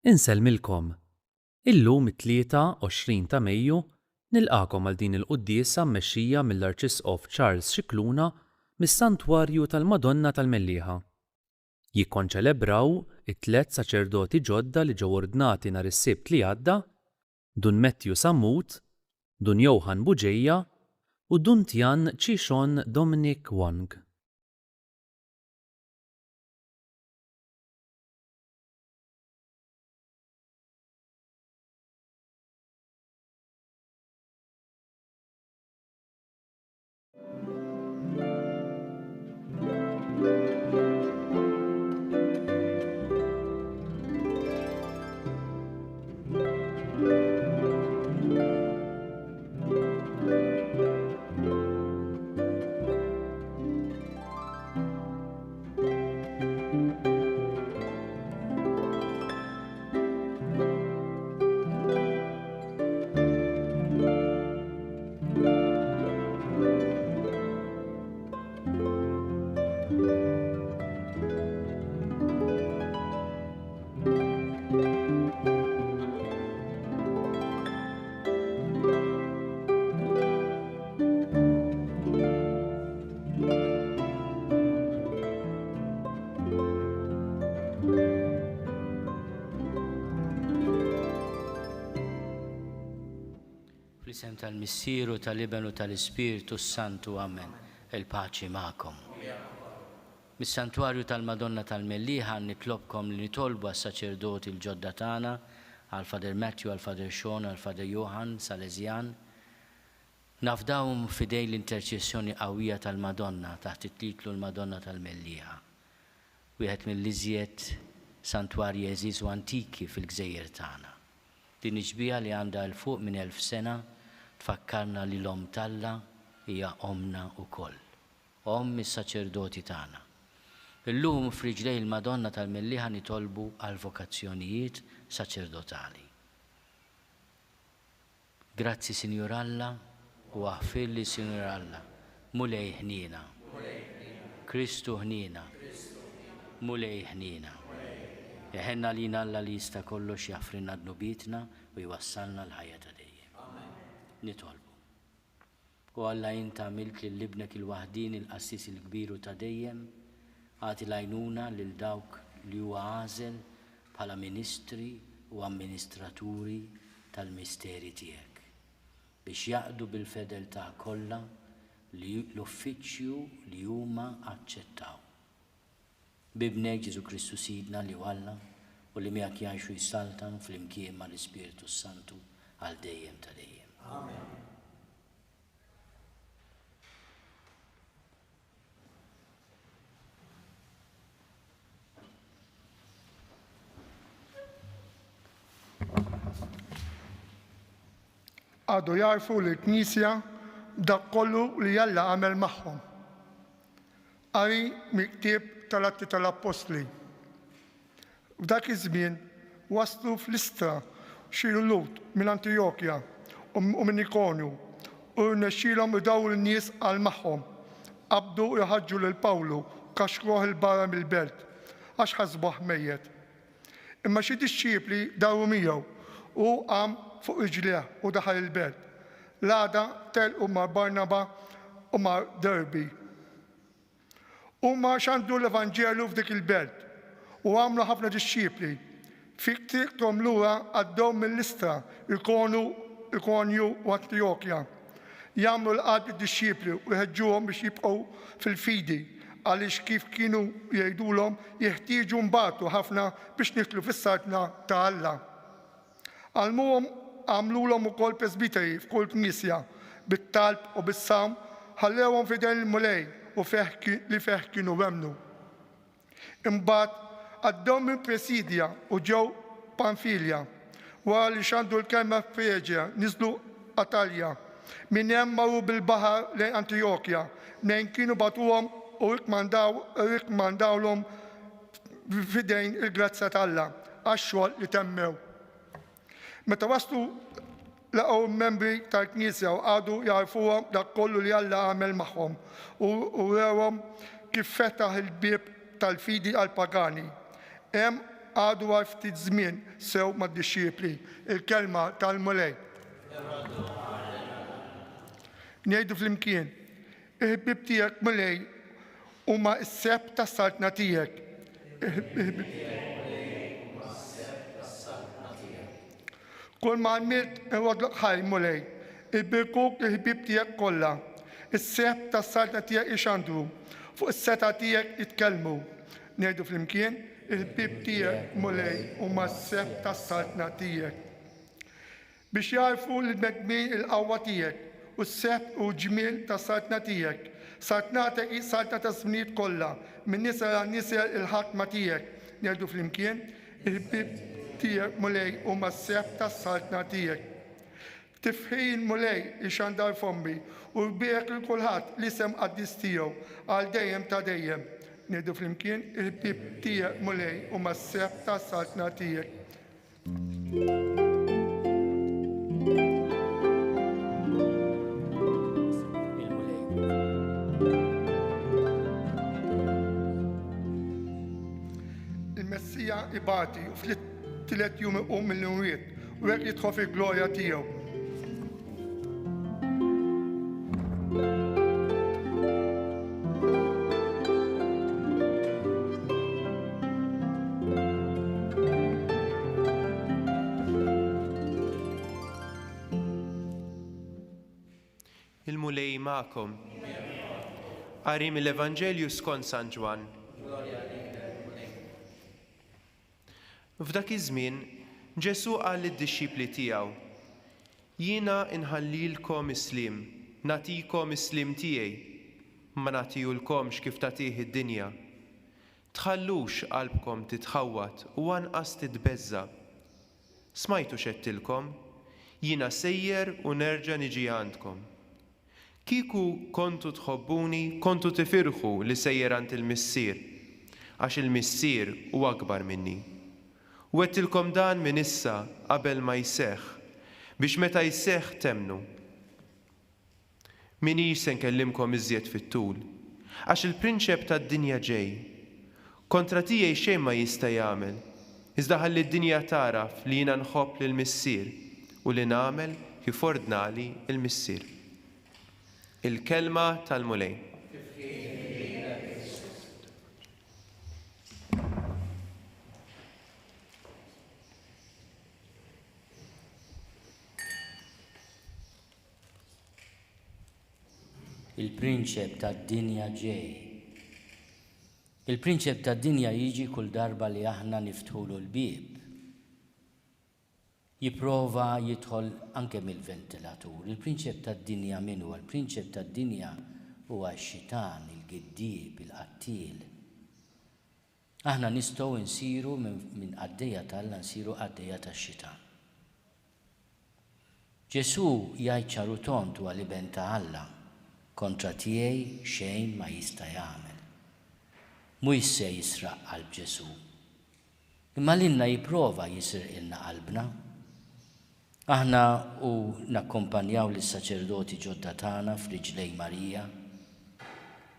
Insellmilkom. Illum it-23 ta' Mejju nilqakom għal din il-quddiesa mmexxija mill-Arċisqof Charles Scicluna mis-Santwarju tal-Madonna tal-Mellieħa. Jikkonċelebraw it-tliet saċerdoti ġodda li ġew ordnati nhar is-Sibt li għadda, Dun Matthew Sammut, Dun Johann Buġejja u Dun Tian Chishon Dominic Wang. Fl-isem tal-Missieru, tal-Ibnu, tal-Ispiritu Santu, Amen. Il-paċi magħkom. Mis-Santwarju tal-Madonna tal-Mellieħa nitlobkom li nitolbu għas-saċerdoti l-ġodda tagħna, għal Father Matthew, għal Father Sean, għal Father Johann Salesian, nafdawhom fidej l-interċessjoni qawwija tal-Madonna taħt it-titlu l-Madonna tal-Mellieħa. Wieħed mill-iżjed santwarji eżiż u antiki fil-Gżejjer tagħna. Din iġbija li għandha l fuq minn 1000 sena tfakkarna li l-Om Talla hija omna wkoll, Om mis-saċerdoti tagħna. Illum f'riġlej il-Madonna tal-Mellieħa nitolbu għal vokazzjonijiet saċerdotali. Grazzi Sinjur Alla u aħfirli Sinjur Alla, mulej ħnina, Kristu ħnina, mulej ħnina. Jeħenna lina Alla li jista' kollox jaffrinna dnubitna u jwassalna l-ħajja ta' dejjem. Nitolbu. U Alla inta għamilt lill-ibnek il-waħdin il-qassis il-kbiru ta' dejjem, għati lajnuna lil dawk li huwa għażel bħala ministri u amministraturi tal-misteri tiegħek biex jaqdu bil-fedeltà kollha l-uffiċċju li huma aċċettaw. Bibnek Ġesu Kristu Sidna li Alla u li miegħek jgħixu jissaltan fl-imkien mal-Ispiritu Santu għal dejjem ta' dejjem. Amen. Għadu jarfu l-Knisja dak kollu li Alla għamel magħhom. Qari miktib tal-Atti tal-Apostli. F'dak iż-żmien waslu fl-Listra xi Lut minn Antiokkja u minn Ikonju u rnexxielhom idawru n-nies għal magħhom. Qabdu jħaġġu lil Pawlu kaxkruh il-barra mill-belt għax ħasbuh mejjed. Imma xi dixxiepli daru miegħu u qam fuq riġlieh u daħal il-belt. L-għada telqu mar Barnaba u mar Derbi. Huma xandu l-Evanġelu f'dik il-belt u għamlu ħafna dixxiepli. Fi triqthom lura għaddew mill-Listra, Ikonju u Antiokkja. Jagħmlu l-qalb id-dixxiepli u jħeġġuhom biex jibqgħu fil-fidi għaliex kif kienu jgħidulhom jeħtieġu mbagħtu ħafna biex nidħlu fis-sartna ta' Alla. Għalmuhom għamlulhom ukoll presbiteri f'kull knisja bit-talb u bis-sam ħallewhom f'idejn il-mulej u li feħ kienu wemnu. Imbagħad għaddew minn Presidja u ġew Panfilja, wara li xandu l-kelma f'Freġja niżlu Atalja, minn hemm marru bil-baħar lejn Antiokkja, minn kienu bagħtuhom u rikmandawlhom f'idejn il-grazza tal-Alla għax-xogħol li temmew. Meta waslu laqgħu membri tal-Knisja u għadu jarfuhom dak kollu li Alla għamel magħhom u rewhom kif fetaħ il-bieb tal-fidi għall-pagani. Hemm għadu għal ftit żmien sew mad-dixxiepli. Il-kelma tal-mulej. Ngħidu flimkien, il-ħbieb tiegħek mulej huma s-seb tas-saltna tiegħek. Kull ma għamilt iwadlok ħaj mulej, il-birkuk il-ħbieb tiegħek kollha. Is-seb tas-saltna tiegħek ixandru, fuq is-seta tiegħek jitkellmu. Ngħidu flimkien, il-ħbieb tiegħek mulej huma s-seb tas-saltna tiegħek. Biex jarfu l-medmin il-qawwa tiegħek u s-seb u ġmiel tas-saltna tiegħek. Saltnatek hi saltna ta' żminijiet kollha, minn nisel għal nisel il-ħatma tiegħek. Ngħidu flimkien, il-ħbieb tiegħek mulej huma s-seb tas-saltna tiegħek. Tifħin mulej ixandar fommi u rbieħek lil kulħadd l-isem qaddis tiegħu għal dejjem ta' dejjem. Ngħidu flimkien, il-ħbieb tiegħek mulej huma s-seb tas-saltna tiegħek. Il-Messija ibati u fl-tielet jum iqum mill-imwiet u hekk jidħol fil-glorja tiegħu. Il-mulej ma'kom. Qari mill-Evanġelju skont San Ġwan. F'dak iż-żmien Ġesu qal lid-dixxipli tiegħu: Jiena inħallilkom is-sliem, nagħtikom is-sliem tiegħi, ma nagħtihulkomx kif tagħtih id-dinja. Tħallux qalbkom titħawwat u anqas titbeżza. Smajtu x'għedtilkom, jiena sejjer u nerġa' niġi għandkom. Kieku kontu tħobbuni, kontu tifirħu li sejjer għand il-missier, għax il-missier huwa akbar minni. U għedtilkom dan minn issa qabel ma jseħħ, biex meta jseħħ temnu. Minix se nkellimkom iżjed fit-tul, għax il-prinċep tad-dinja ġej. Kontra tiegħi xejn ma jista' jagħmel, iżda ħalli d-dinja taraf li jiena nħobb lill-missier u li nagħmel kif ordnali l-missier. Il-kelma tal-mulej. Il-prinċep tad-dinja ġej. Il-prinċep tad-dinja jiġi kull darba li aħna niftħulu l-bieb. Jipprova jidħol anke mill-ventilatur. Il-prinċep tad-dinja min huwa? Il-prinċep tad-dinja huwa x-xitan, il-giddieb, il-qattil. Aħna nistgħu nsiru minn għaddejja tal-Alla nsiru għaddejja tax-xitan. Ġesu jgħid ċaru tont huwa l-iben ta' Alla, kontra tiegħi xejn ma jista' jagħmel. Mhux se jisraq qalb Ġesu. Imma lilna jipprova jisirqilna qalbna. Aħna u nakkompanjaw lis-saċerdoti ġodda tagħna f'riġlej Marija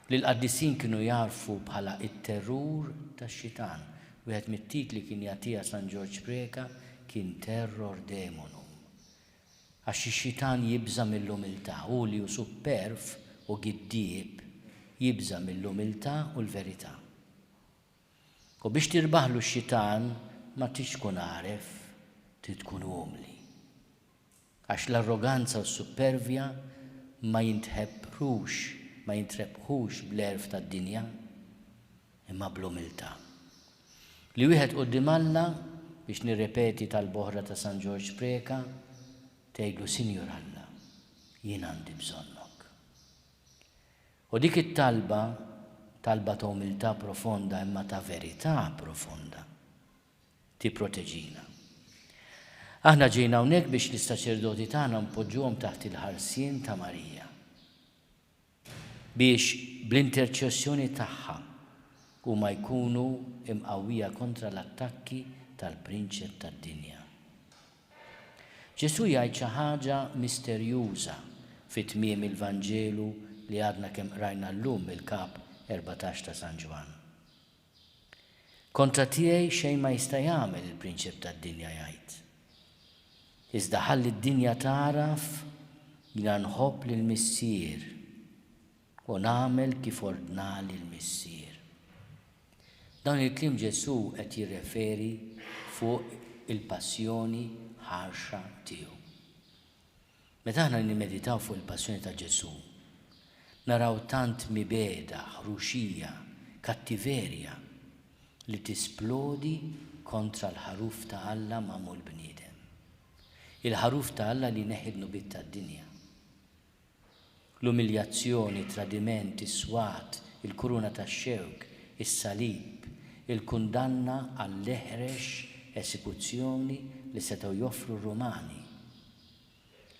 li l-qaddisin kienu jarfu bħala it-terrur tax-xitan. Wieħed mit-titli kien jagħtiha San George Preka kien terror demonum. Għax ix-xitan jibża mill-umiltà, u li hu superf u giddieb jibża mill-umiltà u l-verità. U biex tirbaħlu x-xitan ma tix tkun għaref, tkun umli. Għax l-arroganza u s-supervja ma jintrebħux bl-erf tad-dinja, imma bl-umiltà. Li wieħed quddiem Alla biex nirrepeti tal-boħra ta' San George Preka, tgħidlu Sinjur Alla, jien għandi bżonnok. U dik it-talba, talba ta' umiltà profonda imma ta' verità profonda, tipproteġina. Aħna ġejna hawnhekk biex l-saċerdoti tagħna npoġġuhom taħt il-ħarsien ta' Marija. Biex bl-interċessjoni tagħha huma jkunu imqawwija kontra l-attakki tal-prinċep tad-dinja. Ġesu jgħid xi ħaġa misterjuża fit-tmiem il-Vanġelu li għadna kemm qrajna llum il-kap 14 ta' San Ġwan. Kontra tiegħi xejn ma jista' jagħmel il-prinċep tad-dinja jgħid. Iżda ħalli d-dinja taraf jiena nħobb lill-Missier u nagħmel kif ordnali l-Missier. Dan il-kliem Ġesu qed jirreferi fuq il-passjoni ħarxa tiegħu. Meta aħna nimmeditaw fuq il-passjoni ta' Ġesu, naraw tant mibeda, ħruxija, kattiverja li tisplodi kontra l-ħaruf ta' Alla magħmul bniedem. Il-ħaruf ta' Alla li neħidnu bit tad-dinja. L-umiljazzjoni, tradiment, is-swat, il-kuruna tax-xewk, is-salib, il-kundanna għall-eħrex esekuzzjoni li setgħu joffru r-Rumani.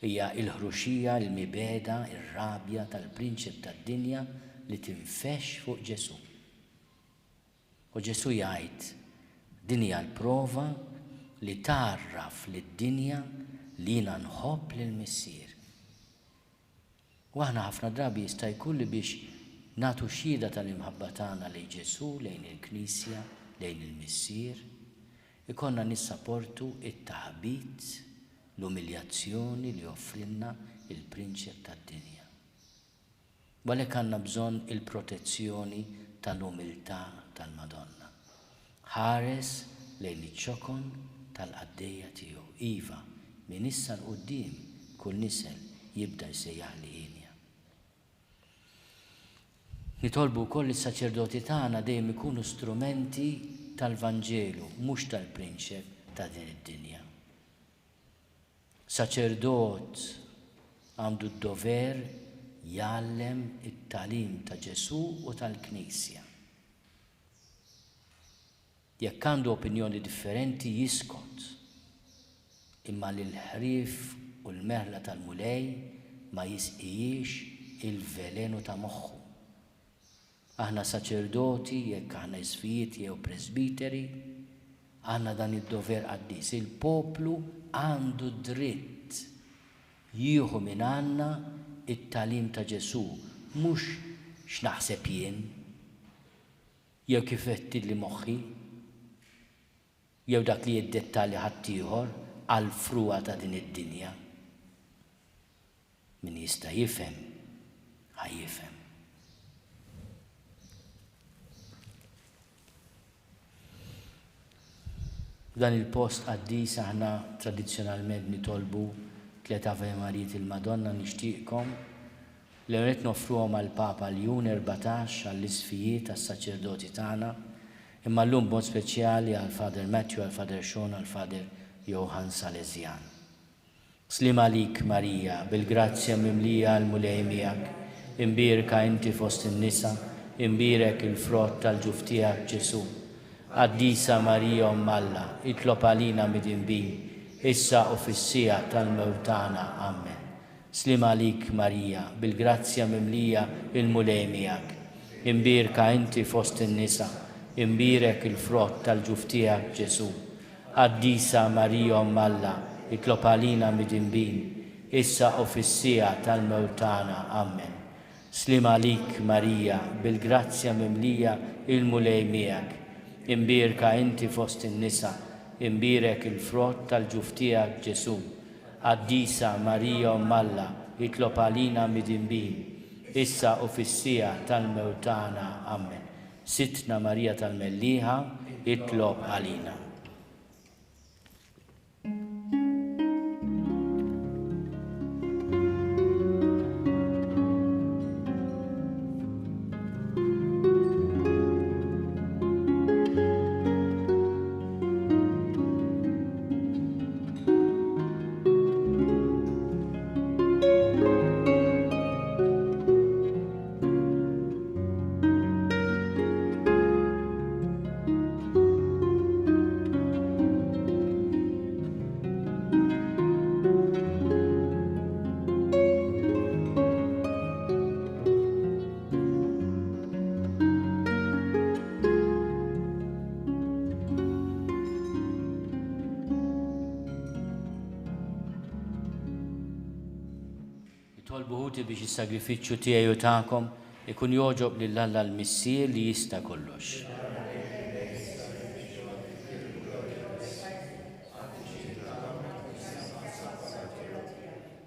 Hija il-ħruxija, il-mibeda, ir-rabja tal-prinċep tad-dinja li tinfex fuq Ġesu. U Ġesu jgħid, din hija l-prova li tarraf lid-dinja li jiena nħobb lill-Missier. U aħna ħafna drabi jista' jkun li biex nagħtu xhieda tal-imħabba tagħna lejn Ġesu, lejn il-Knisja, lejn il-Missier, ikollna nissapportu it-taħbit, l-umiljazzjoni li offrilna il-prinċep tad-dinja. U għalhekk għandna bżonn il-protezzjoni tal-umiltà tal-Madonna. Ħares lejn iċ-ċokon tal-qaddejja tiegħu. Iva, minn issa l-qudiem kull nisel jibda jsejjaħ li għinja. Nitolbu wkoll is-saċerdoti tagħna dejjem ikunu strumenti tal-Vanġelu, mhux tal-prinċep ta' din id-dinja. Saċerdot għandu d-dover jgħallem it-talim ta' Ġesu u tal-Knisja. Jekk għandu opinjoni differenti jiskot, imma l-ħrief u l-merla tal-mulej ma jisqijiex il-velenu ta' moħħu. Aħna saċerdoti, jekk aħna isfijiet jew presbiteri, għandna dan id-dover qaddis. Il-poplu għandu dritt jieħu minn għandna it-talim ta' Ġesu, mhux x'naħseb jien, jew kif qed li moħħi, jew dak li jiddettalji ħaddieħor għal fruwa ta' din id-dinja. Min jista' jifhem, ħajjifhem. Dan il-post qaddis aħna tradizzjonalment nitolbu 3 Ave Marijiet il-Madonna nixtieqkom li qed nofruhom għall-Papa Ljun 14 għall-isfijiet tas-saċerdoti tagħna, imma llum b'mod speċjali għal Father Matthew, għal Father Sean, għal Father Johann Salesian. Slim għalik Marija, bil-grazzja mimlija l-mulej miegħek, imbierka inti fost in-nisa, imbierek il-frott tal-ġuf tiegħek Ġesu. Qaddisa Marija Umm Alla, itlob għalina mid-inbin, issa u fis-sija tal-mewt tagħna. Amen. Slim għalik Marija, bil-grazzja mimlija il-mulej miegħek, imbierka inti fost in-nisa, imbierek il-frott tal-ġuf tiegħek Ġesu. Qaddisa Marija Umm Alla, itlob għalina mid-inbin, issa u fis-sija tal-mewt tagħna. Amen. Slim għalik Marija, bil-grazzja mimlija il-mulej miegħek, imbierka inti fost in-nisa, imbierek il-frott tal-ġuf tiegħek Ġesu. Qaddisa Marija Umm Alla, itlob għalina mid-inbin, issa u fis-sija tal-mewt tagħna. Amen. Sitna Marija tal-Melliħa, itlob għalina. Tolbuħuti biex is-sagrifiċċju tiegħi u tagħkom ikun joġob lil Alla l-Missier li jista' kollox.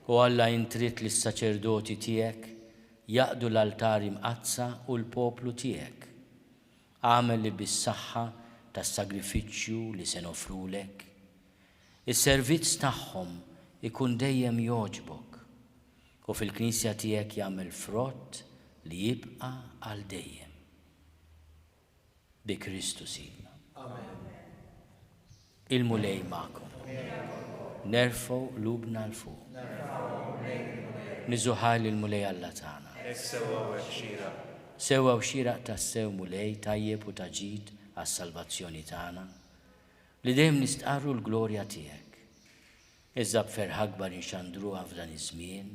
U Alla intrit li s-saċerdoti tiegħek jaqdu l-altari mqazza u l-poplu tiegħek. Għamel li bis-saħħa tas-sagrifiċċju li se nofrulek. Is-servizz tagħhom ikun dejjem jogħġbok u fil-Knisja tiegħek jagħmel frott li jibqa' għal dejjem. Bi Kristu Sidna. Il-mulej magħkom. Nerfgħu qlubna l fuq. Niżuħal il-mulej Alla tagħna. Sewwa u xieraq tas-sew mulej tajjeb u taġid għas-salvazzjoni tagħna li dejjem nistqarru l-glorja tiegħek. Iżda b'ferħa akbar inxandruha f'dan iż-żmien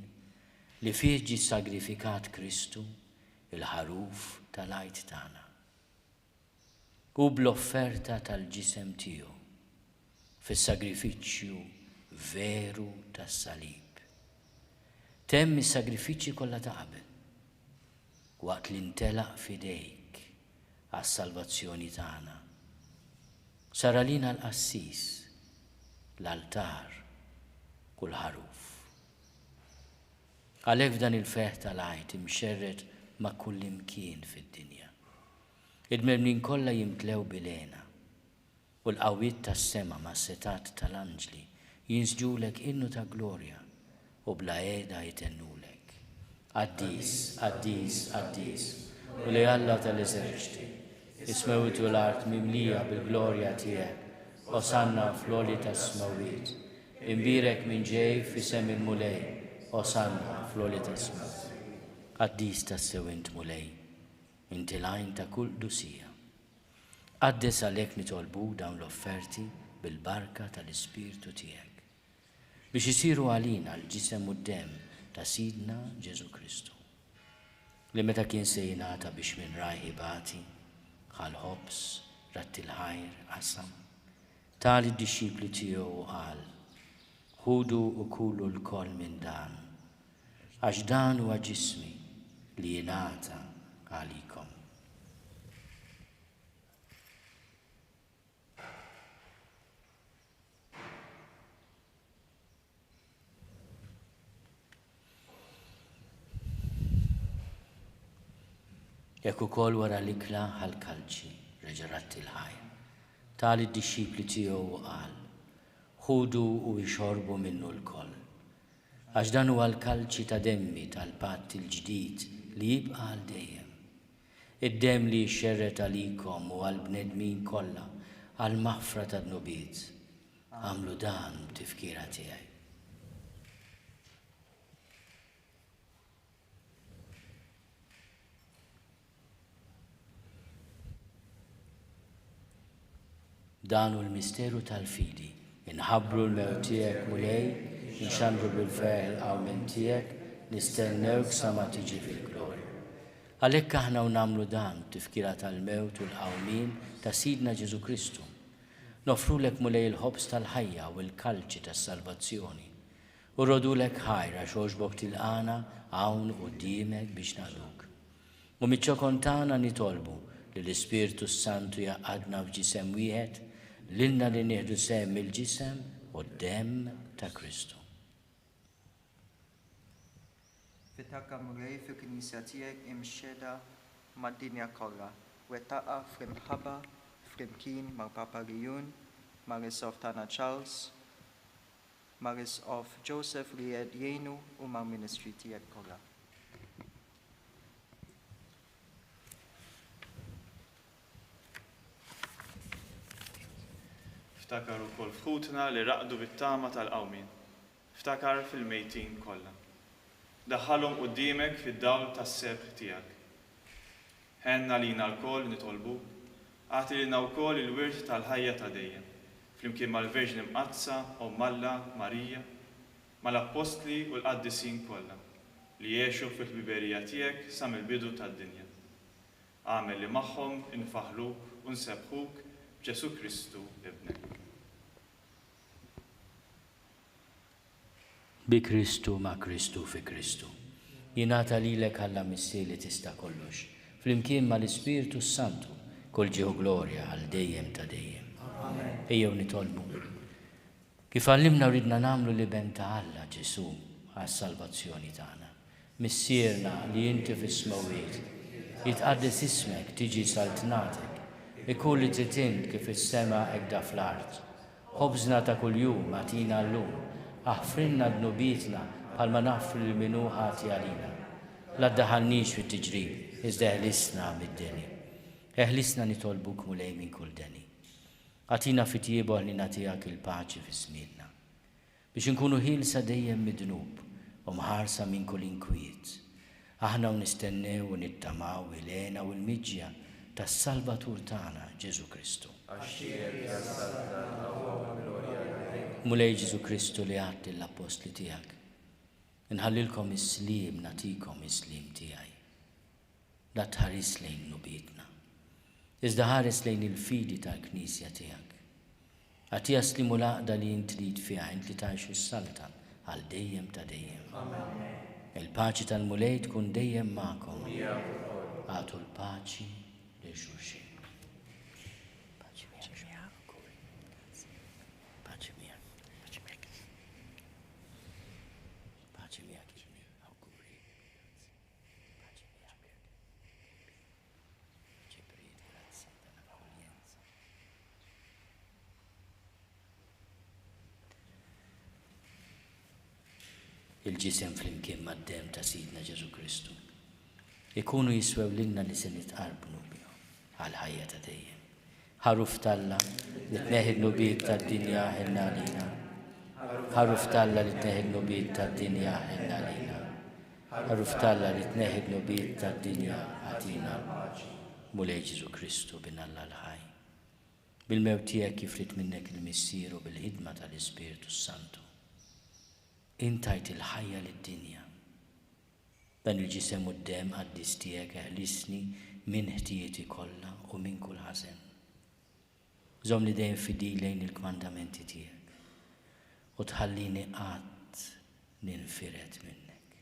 li fih ġie sagrifikat Kristu il-ħaruf tal-għajt tagħna. U bl-offerta tal-ġisem tiegħu fis-sagrifiċċju veru tas-salib. Temm is-sagrifiċċji kollha ta' qabel waqt li ntelaq f'idejk għas-salvazzjoni tagħna. Sara lina l-qassis, l-altar u l-ħaruf. Għalhekk f'dan il-ferħ tal-għajt imxerred ma' kull imkien fid-dinja. Il-mermin kollha jimtlew bilena u l-qawwiet tas-sema ma' setat tal-anġli jinsġulek innu ta' glorja u bla qiegħda jtennulek. Qaddis, qaddis, qaddis, u li Alla tal-eżerċiti, is-smawiet u l-art mimlija bil-glorja tiegħek, osanna fl-għoli tas-smawiet, imbirek minn ġej f'isem il-mulej, osanna fl-għoli tas-smawiet. Qaddis tas-sew int mulej, inti l-għajn ta' kull dusija. Qaddes għalhekk nitolbu dawn l-offerti bil-barka tal-Ispirtu tiegħek biex isiru għalina l-ġisem u d-dem ta' Sidna Ġesu Kristu. Li meta kien se jingħata biex minn rajħi bati, ħal-ħobs, ratti l-ħajr, qasam, tali d-dixxipli tiegħu qal, ħudu u kullu l-koll minn dan, għax dan huwa ġismi li jingħata għalikom. Jekk ukoll wara l-ikla ħal-kalċi reġa' ratti l-ħajr. Tali d-dixxipli tiegħu qal, ħudu u jxorbu minnu l-koll. Għax dan huwa l-kalċi ta' demmi tal-patt il-ġdid li jibqa' għal dejjem. Id-demm li jxerret għalikom u għall-bnedmin kollha għall-maħfra tad-nubiet. Għamlu dan b'tifkira tiegħi. Dan hu l-misteru tal-fidi, inħabbru l-mewt tiegħek mulej, inxandru bil-ferħ il-qawmen tiegħek, nistennewk sa ma tiġi fil-glorja. Għalhekk aħna u nagħmlu dan tifkira tal-mewt u l-qawmin ta' Sidna Ġesu Kristu. Nofrulek mulej il-ħobs tal-ħajja u l-kalċi tas-salvazzjoni. U rodulek ħajra xogħġbok tilqana hawn quddiemek biex nagħduk. U miċ-ċokon nitolbu li l-Ispirtu Santu jaqgħadna f'ġisem wieħed lilna li nieħdu sehem il-ġisem u d-demm ta' Kristu. Fit-takka mulej fil-Knisja tiegħek imxeda mad-dinja kollha, wettaqa fl-imħabba flimkien mal-Papa Lijun, mal-Isof tagħna Charles, mal-Isof Joseph li qed jgħinu u mal-Ministri tiegħek kollha. Ftakar ukoll fħutna li raqdu bit-tama tal-qawmin. Ftakar fil-mejtin kollha. Daħħalhom quddiemek fid-dawl tas-sebħ tiegħek. Ħenna lina l-koll nitolbu, għati lina wkoll il-wirt tal-ħajja ta' dejjem, flimkien mal-Verġni Mqazza u Malla Marija, mal-Apostli u l-Qaddisin kollha li jgħixu fil-ħbiberija tiegħek sa mill-bidu tad-dinja. Għamel li magħhom infaħluk u nsebħuk b'Ġesu Kristu ibnek. Bi Kristu ma' Kristu fi Kristu. Jingħata lilek Alla missi li tista' kollox. Flimkien mal-Ispirtu Santu kol ġew glorja għal dejjem ta' dejjem. Ejjew nitolbu. Kif għallimna ridna nagħmlu li ben ta' Alla Ġesu għas-salvazzjoni tagħna. Missierna li inti fis-smawiet, jitqaddis ismek, tiġi saltnatek, ikun li trid int kif is-sema hekk fl-art. Ħobżna ta' kuljum atina llum, aħfrinna dnubietna bħalma naħfru lil min hu ħati għalina. La ddaħħalniex fit-tiġrib, iżda eħlisna mid-deni. Eħlisna nitolbuk mulej minn kull deni. Għatina fit-tiebu li nagħtihak il-paċi fis-smielna. Biex inkunu ħielsa dejjem mid-dnub u mħarsa minn kull inkwiet. Aħna nistennew u nittamaw il-għena u l-miġja tas-Salvatur tagħna Ġesu Kristu. Mulej Ġesu Kristu li għatti l-apostli tiegħek. Inħallilkom is-slim, natikom is-slim tiegħi. La tħares lejn nubietna. Iżda ħares lejn il-fidi tal-Knisja tiegħek. Għatija slimu laqda li intrid fiha int li tgħix is-saltan għal dejjem ta' dejjem. Il-paċi tal-mulej tkun dejjem magħkom. Għatu l-paċi lil xulxin. Il-ġisem flimkien mad-dem ta' Sidna Ġesu Kristu ikunu jiswew lilna li se nitqarbu bihom għal ħajja ta' dejjem. Ħaruf Talla li tneħħi n-nubiet tad-dinja ħilna għalina. Ħaruf Talla li tneħħi n-nubiet tad-dinja ħilna għalina. Ħaruf Talla li tneħħi n-nubiet tad-dinja għatina. Mulej Ġesu Kristu bin Alla l-ħaj. Bil-mewt tiegħek jifrit minnek il-missieru bil-ħidma tal-Ispiritu Santu. Intajt il-ħajja lid-dinja. Dan il-ġisem u d-dem għaddis tiegħek eħlisni minn ħtijieti kollha u minn kull ħażen. Żomm li dejjem fidi lejn il-kmandamenti tiegħek u tħallini qatt ninfiret minnek.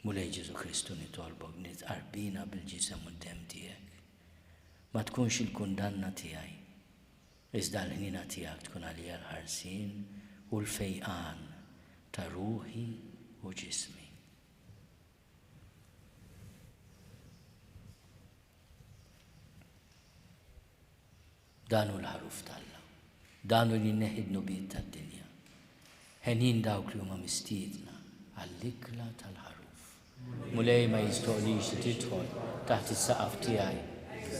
Mulej Ġesu Kristu nitolbok nitqarbina bil-ġisem u d-dem tiegħek. Ma tkunx il-kundanna tiegħi. Iżda l-ħnina tiegħek tkun għalija l-ħarsin u l-fejqan ta' ruħi u ġismi. Danu l-ħaruf Talla, danu li neħid nubiet tad-dinja. Ħenin dawk li huma mistiedna għall-ikla tal-ħaruf. Mulej ma jistoqlix tidħol taħt is-saqaf tiegħi,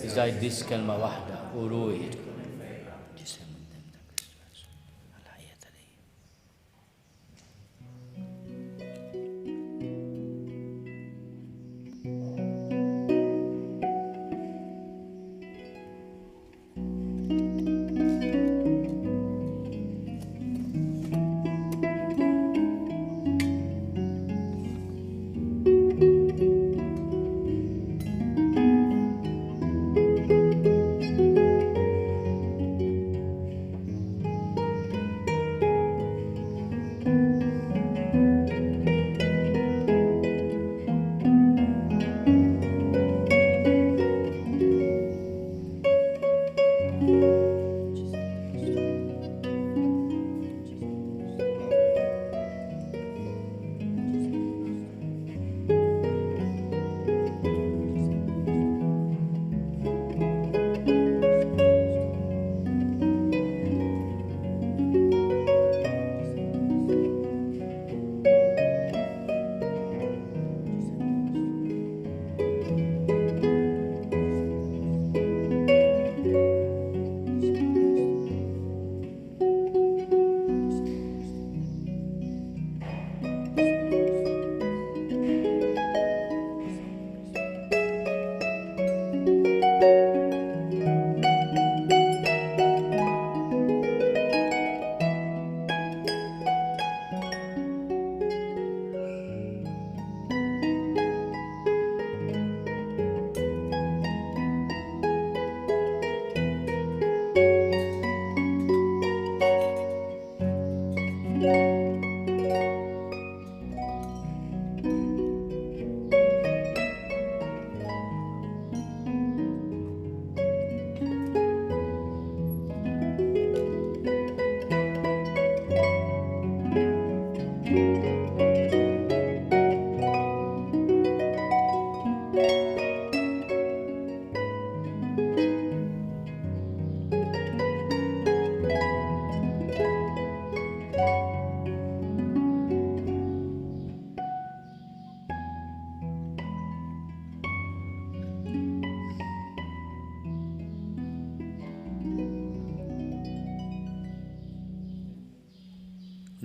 iżda jbiss kelma waħda u ruħi tkun.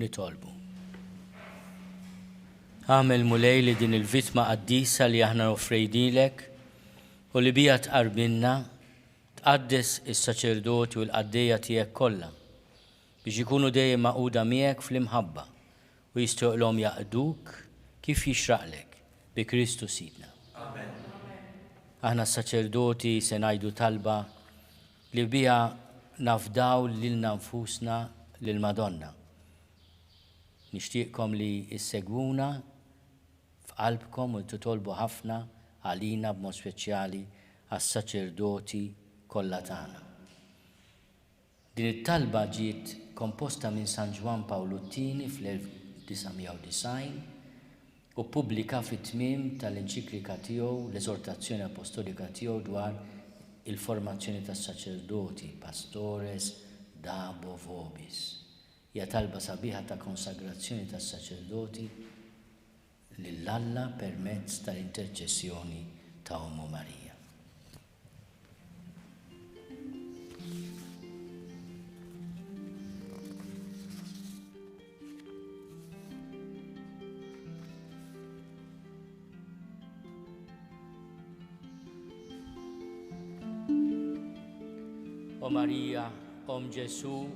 nitolbu. Għamel mulej li din il-vitma qaddisa li aħna offrejdilek u li bija tqarbinna tqaddes is-saċerdoti u l-qaddejja tiegħek kollha biex ikunu dejjem maquda miegħek fl-imħabba u jistgħuqlhom jaqduk kif jixraqlek bi Kristu Sidna. Amen. Aħna s-saċerdoti se ngħidu talba li bija nafdaw lilna nfusna lil Madonna. Nixtieqkom li issegwuna f'qalbkom u titolbu ħafna għalina b'mod speċjali għas-saċerdoti kollha tagħna. Din it-talba ġiet komposta minn San Ġwan Pawlu II fl-1990 u pubblika fit-tmiem tal-enċiklika tiegħu l-eżortazzjoni apostolika tiegħu dwar il-formazzjoni tas-saċerdoti, pastores, dabo vobis. Hija talba sabiħa ta' konsagrazzjoni tas-saċerdoti lill-Alla permezz tal-interċessjoni ta' Ommu Marija. O Marija, Om Ġesu,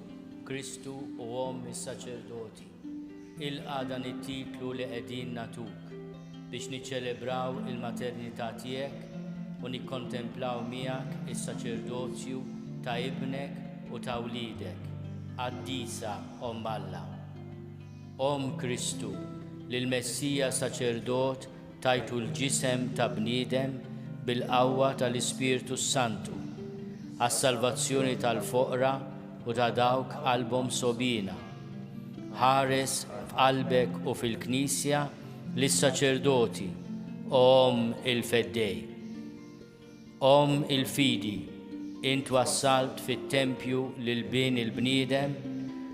Kristu u Om is-saċerdoti, il-qadan it-titlu li qegħdin natuk biex niċċelebraw il-maternità tiegħek u nikkontemplaw miegħek is-saċerdozju ta' ibnek u ta' wliedek, qaddisa Om Alla. Om Kristu, lill-Messija saċerdot tajtu l-ġisem ta' bniedem bil-qawwa tal-Ispirtu Santu għas-salvazzjoni tal-foqra u ta' dawk qalbhom sobina. Ħares f'qalbek u fil-Knisja lis-saċerdoti, Om il-Feddej. Om il-Fidi, int wassalt fit-tempju lil bin il-bniedem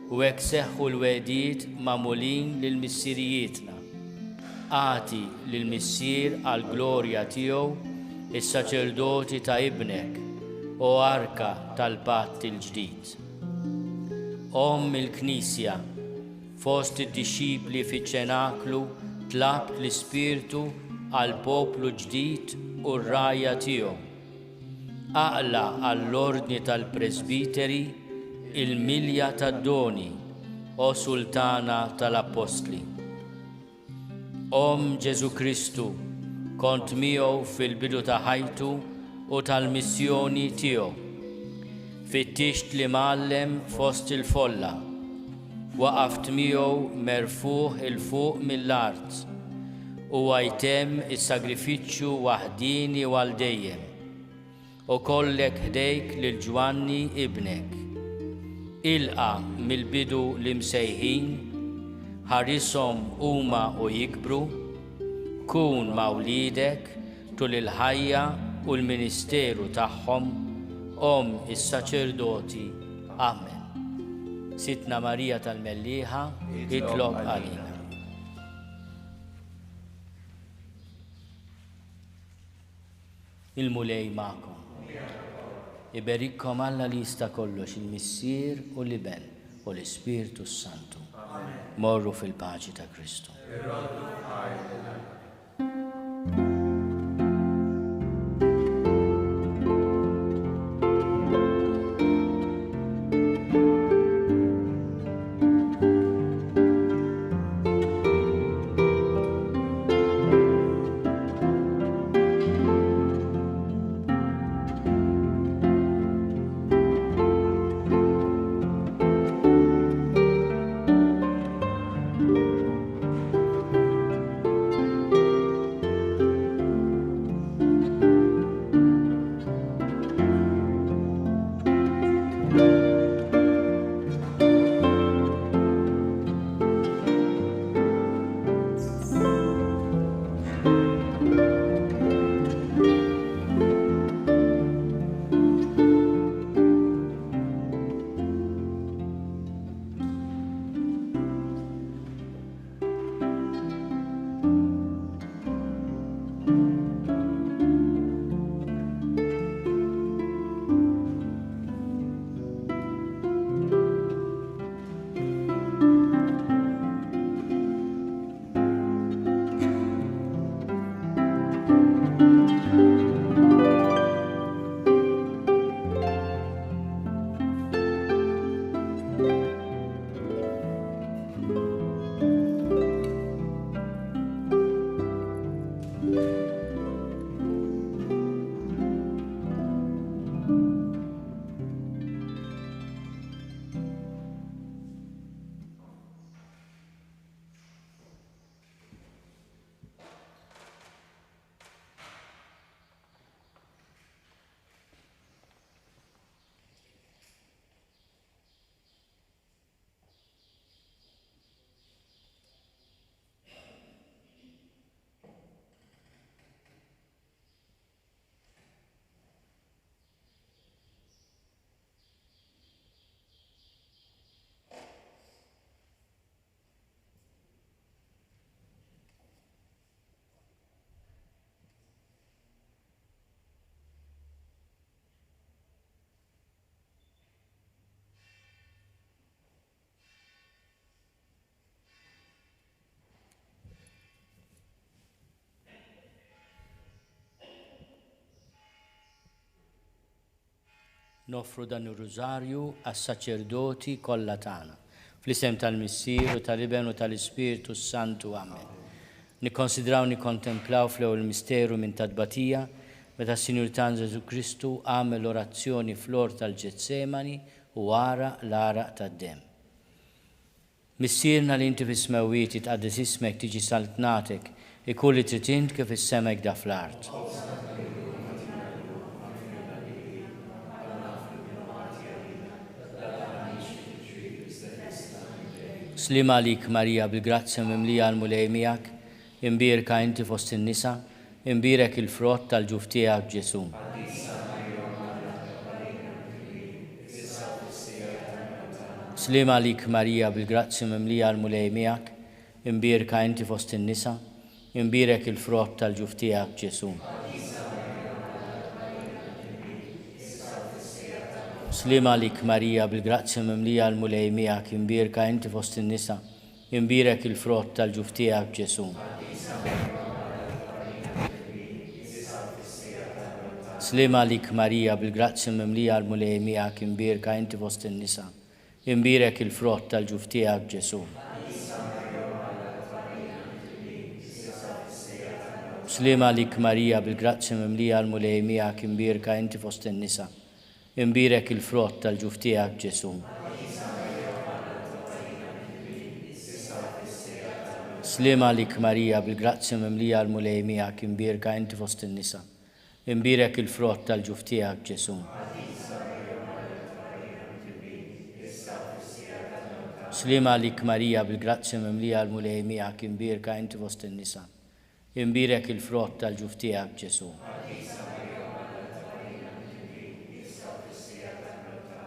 u hekk seħħu l-wedid magħmulin lill-missirijietna. Aati lill-missier għall-glorja tiegħu is-saċerdoti ta' ibnek u arka tal-patt il-ġdid. Om il-Knisja, fost id-dixxipli fiċ-ċenaklu tlab l-Ispirtu għal poplu ġdid u r-rajja tiegħu. Aqla għall-ordni tal-presbiteri il-milja tad-doni o sultana tal-apostli. Om Ġesu Kristu, kont miegħu fil-bidu ta' ħajtu u tal-missjoni tiegħu. Fittixt li mallem fost il-folla, waqaft miegħu merfuħ il-fuq mill-art u għajtem is-sagrifiċċju waħdini u għal dejjem u kollek ħdejk lil Ġwanni ibnek. Ilqa mill-bidu li msejħin, ħarisom huma u jikbru, kun ma' wliedek tul il-ħajja u l-ministeru tagħhom, Om is-saċerdoti. Amen. Sitna Marija tal-Mellieħa, itlob għalina. Il-mulej ma'kom. Iberikkom Alla li jista' kollox il-Missier u l-Iben u l-Ispirtu Santu. Morru fil-paċi ta' Kristu. Nofru dan ir-rużarju għas-saċerdoti kollha tagħna. Fl-isem tal-Missier u tal-Iben u tal-Ispiritu Santu. Amen. Nikkonsidraw nikkontemplaw fl-ewwel misteru minn tadbatija meta s-Sinjur tagħna Ġesu Kristu għamel orazzjoni fl-ort tal-Ġetsemani u wara l-għaraq tad-demm. Missierna li inti fis-smawiet jitqaddes ismek tiġi saltnatek ikun li trid int kif is-semek da fl-art. Slima għalik Marija bil-grazzja mimlija għal-mulej miegħek, imbierka inti fost in-nisa, imbierek il-frott tal-ġuf tiegħek Ġesu. Slima għalik Marija bil-grazzja mimlija għal-mulej miegħek, imbierka inti fost in-nisa, imbierek il-frott tal-ġuf tiegħek Ġesu. Slima għalik Marija bil-grazzja mimlija għal-mulej miegħek, imbierka inti fost in-nisa, imbierek il-frott tal-ġuf tiegħek Ġesu. Slima għalik Marija bil-grazzja mimlija għal-mulej miegħek, imbierka inti fost in-nisa, imbierek il-frott tal-ġuf tiegħek Ġesu. Slima għalik Marija bil-grazzja mimlija għal-mulej miegħek, imbierka inti fost in-nisa, imbierek il-frott tal-ġuf tiegħek Ġesu. Slima għalik Marija bil-grazzja mimlija għal-mulej miegħek, imbierka inti fost in-nisa, imbierek il-frott tal-ġuf tiegħek Ġesu. Slima għalik Marija bil-grazzja mimlija għal-mulej miegħek, imbierka inti fost in-nisa, imbierek il-frott tal-ġuf tiegħek Ġesu.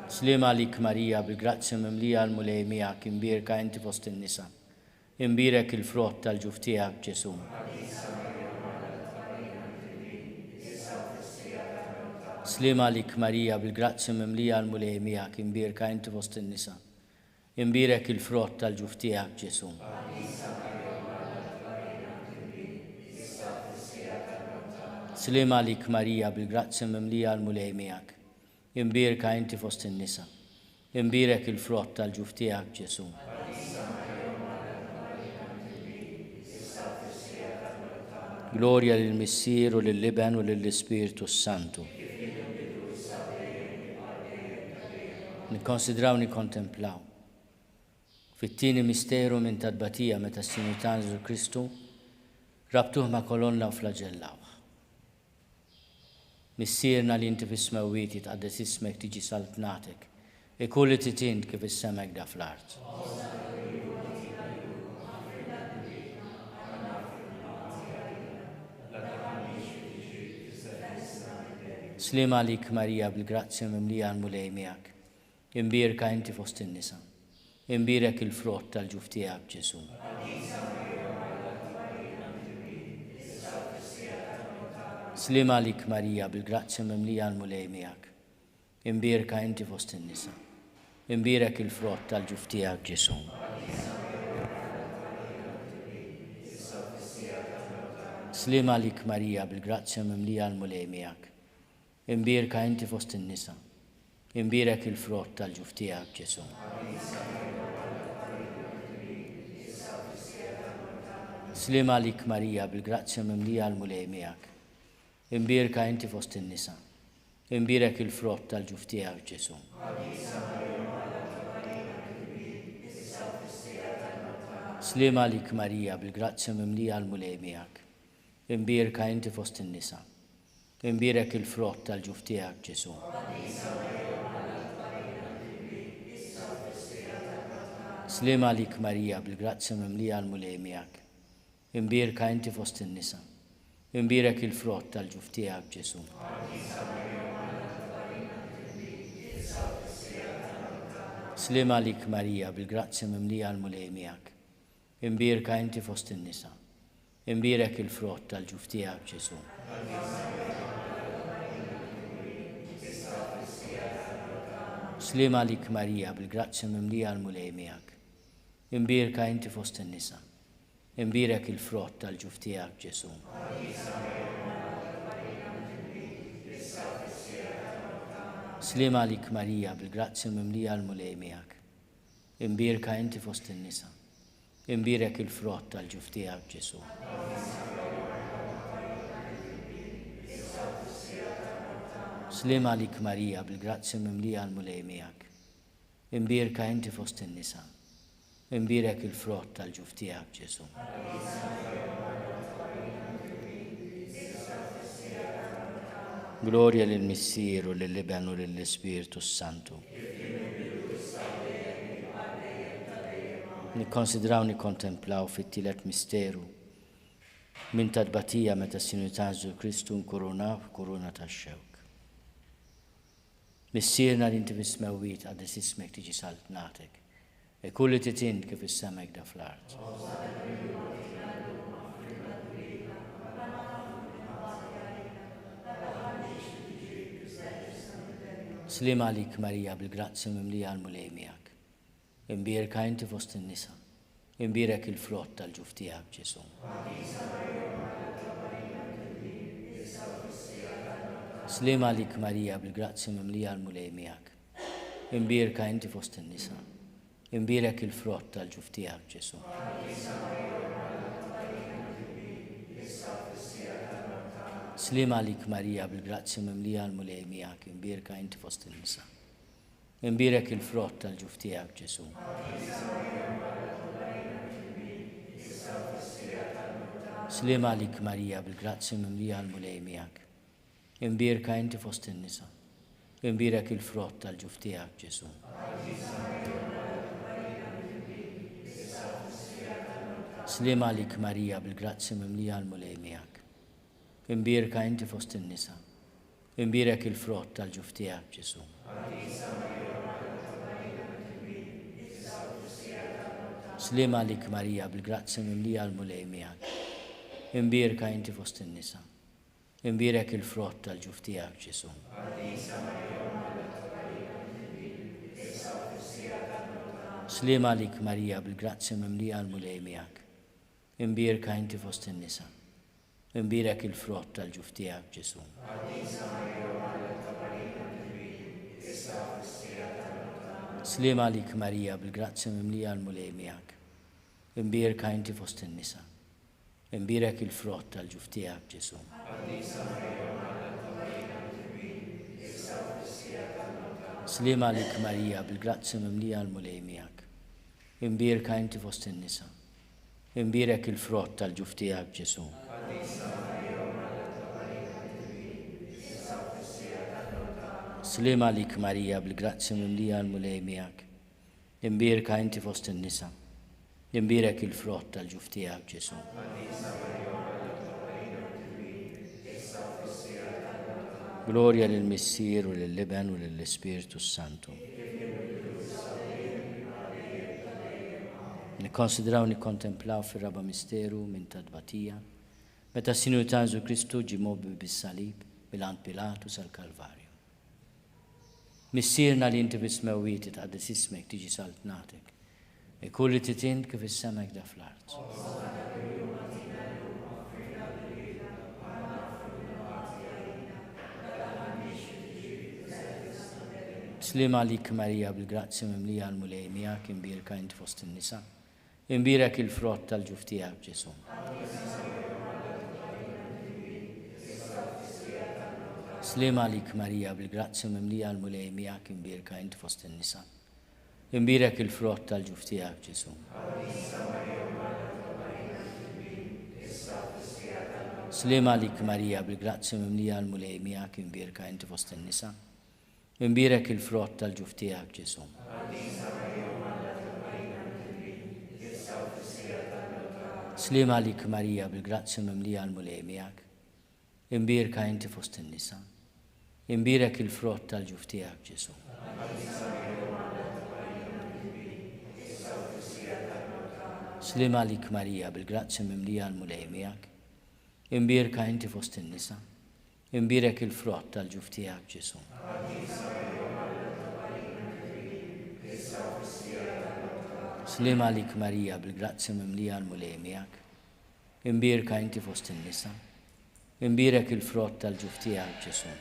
Slima għalik Marija bil-grazzja mimlija għal-mulej miegħek, imbierka inti fost in-nisa, imbierek il-frott tal-ġuf tiegħek Ġesu. Slima għalik Marija bil-grazzja mimlija għal-mulej miegħek, imbierka inti fost in-nisa, imbierek il-frott tal-ġuf tiegħek Ġesu. Slima għalik Marija bil-grazzja mimlija għal-mulej miegħek, imbierka inti fost in-nisa, imbierek il-frott tal-ġuf tiegħek Ġesu. Glorja lill-Missier u lill-Iben u lill-Ispiritu Santu. Nikkonsidraw nikkontemplaw. Fit-tieni misteru minn tadbatija meta s-Sinjur tagħna Ġesu Kristu rabtuh ma' kolonna u flaġellawh. Missierna li inti fis-smawiet jitqaddes ismek tiġi saltnatek, ikun li trid int kif is-semek da fl-art. Slima għalik Marija bil-grazzja mimlija għal-mulej miegħek, imbierka inti fost in-nisa, imbierek il-frott tal-ġuf tiegħek Ġesu. Slima għalik Marija bil-grazzja mimlija għal-mulej miegħek, imbierka inti fost in-nisa, imbierek il-frott tal-ġuf tiegħek Ġesu. Slima għalik Marija bil-grazzja mimlija għal-mulej miegħek, imbierka inti fost in-nisa, imbierek il-frott tal-ġuf tiegħek Ġesu. Slima għalik Marija bil-grazzja mimlija għal-mulej miegħek, imbierka inti fost in-nisa, imbierek il-frott tal-ġuf tiegħek Ġesu. Slima għalik Marija bil-grazzja mimlija għal-mulej miegħek, imbierka inti fost in-nisa, imbierek il-frott tal-ġuf tiegħek Ġesu. Slima għalik Marija bil-grazzja mimlija għal-mulej miegħek, imbierka inti fost in-nisa, imbierek il-frott tal-ġuf tiegħek Ġesu. Slima għalik Marija bil-grazzja mimlija għal-mulej miegħek, imbierka inti fost in-nisa, imbierek il-frott tal-ġuf tiegħek Ġesu. Slima għalik Marija bil-grazzja mimlija għal-mulej miegħek, imbierka inti fost in-nisa, imbierek il-frott tal-ġuf tiegħek Ġesu. Slim għalik Marija, bil-grazzja mimlija l-mulej miegħek. Imbirka inti fost in-nisa. Imbirek il-frott tal-ġuf tiegħek Ġesu. Slim għalik Marija, bil-grazzja mimlija l-mulej miegħek. Imbirka inti fost in-nisa. Imbirek il-frott tal-ġuf tiegħek Ġesu. Gloria lill-Missier u lill-Iben u lill-Ispiritu Santu. Nikkonsidraw nikkontemplaw fit-tielet misteru minn tadbatija meta s-Sinjur Ġesu Kristu nkoronaw korona tax-xewk. Missierna li inti fis-smewwiet għaddes ismek tiġi saltnatek, e kulli titint kif is-semek da fl-art. Slim għalik Marija, bil-grazzja mimlija l-mulej miegħek. Imbirka inti fost in-nisa. Imbirek il-frott tal-ġuf tiegħek Ġesu. Slim għalik Marija, bil-grazzja mimlija l-mulej miegħek. Imbirka inti fost in-nisa. Imbirek il-frott tal-ġuf tiegħek Ġesu. Slim għalik Marija, bil-grazzja mimlija l-mulej miegħek. Imbirka inti fost in-nisa. Imbirek il-frott tal-ġuf tiegħek Ġesu. Slim għalik Marija, bil-grazzja mimlija l-mulej miegħek. Imbirka inti fost in-nisa. Imbirek il-frott tal-ġuf tiegħek Ġesu. Slim għalik Marija, bil-grazzja mimlija l-mulej miegħek. Imbirka inti fost in-nisa. Imbirek il-frott tal-ġuf tiegħek Ġesu. Slim għalik Marija, bil-grazzja mimlija l-mulej miegħek. Imbirka inti fost in-nisa. Imbirek il-frott tal-ġuf tiegħek Ġesu. Slim għalik Marija, bil-grazzja mimlija l-mulej miegħek. Imbirka inti fost in-nisa. Imbirek il-frott tal-ġuf tiegħek Ġesu. Slim għalik Marija, bil-grazzja mimlija l-mulej miegħek. Imbirka inti fost in-nisa. Imbirek il-frott tal-ġuf tiegħek Ġesu. Slim għalik Marija, bil-grazzja mimlija l-mulej miegħek. Imbirka inti fost in-nisa. Imbirek il-frott tal-ġuf tiegħek Ġesu. Slim għalik Marija, bil-grazzja mimlija l-mulej miegħek. Imbirka inti fost in-nisa. Imbirek il-frott tal-ġuf tiegħek Ġesu. Gloria lill-Missier u lill-Iben u lill-Ispiritu Santu. Nikkonsidraw nikkontemplaw fir-raba misteru minn tadbatija meta s-Sinjur Ġesu Kristu ġie mobbi bis-salib bil-għand Pilatu sal-Kalvarju. Missierna li inti bis-smewwiet tqaddes ismek tiġi saltnatek, e kulli titint kif is-semek da fl-art. Slim għalik Marija, bil-grazzja mimlija l-mulej miegħek. Imbirka inti fost in-nisa. Imbirek il-frott tal-ġuf tiegħek Ġesu. Slim għalik Marija, bil-grazzja mimlija l-mulej miegħek. Imbirka inti fost in-nisa. Imbirek il-frott tal-ġuf tiegħek Ġesu. Slim għalik Marija, bil-grazzja mimlija l-mulej miegħek. Imbirka inti fost in-nisa. Imbirek il-frott tal-ġuf tiegħek Ġesu. Slim għalik Marija, bil-grazzja mimlija l-mulej miegħek. Imbirka inti fost in-nisa. Imbirek il-frott tal-ġuf tiegħek Ġesu. Slim għalik Marija, bil-grazzja mimlija l-mulej miegħek. Imbirka inti fost in-nisa. Imbirek il-frott tal-ġuf tiegħek Ġesu. Slim għalik Marija, bil-grazzja mimlija l-mulej miegħek. Imbirka inti fost in-nisa. Imbirek il-frott tal-ġuf tiegħek Ġesu.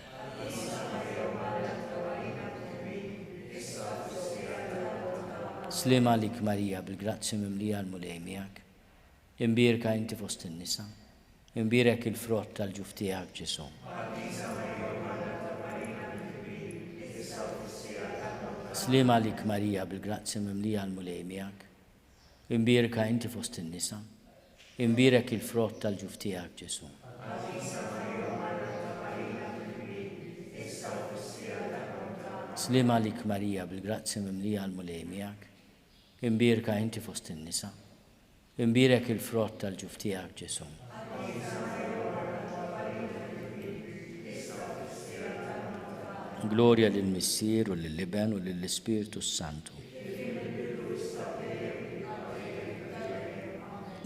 Slima lik Marija bil-grazzi mimlija l-mulej miegħek. Imbirka inti fost in-nisa. Imbirek il-frott tal-ġuf tiegħek Ġesu. Slima lik Marija bil-grazzi mimlija l-mulej miegħek. Imbirka inti fost in-nisa. Imbirek il-frott tal-ġuf tiegħek Ġesu. Slima lik Marija bil-grazzi mimlija l-mulej miegħek. Imbirka inti fost in-nisa. Imbirek il-frott tal-ġuf tiegħek Ġesu. Gloria lill-Missier u lill-Iben u lill-Ispiritu Santu.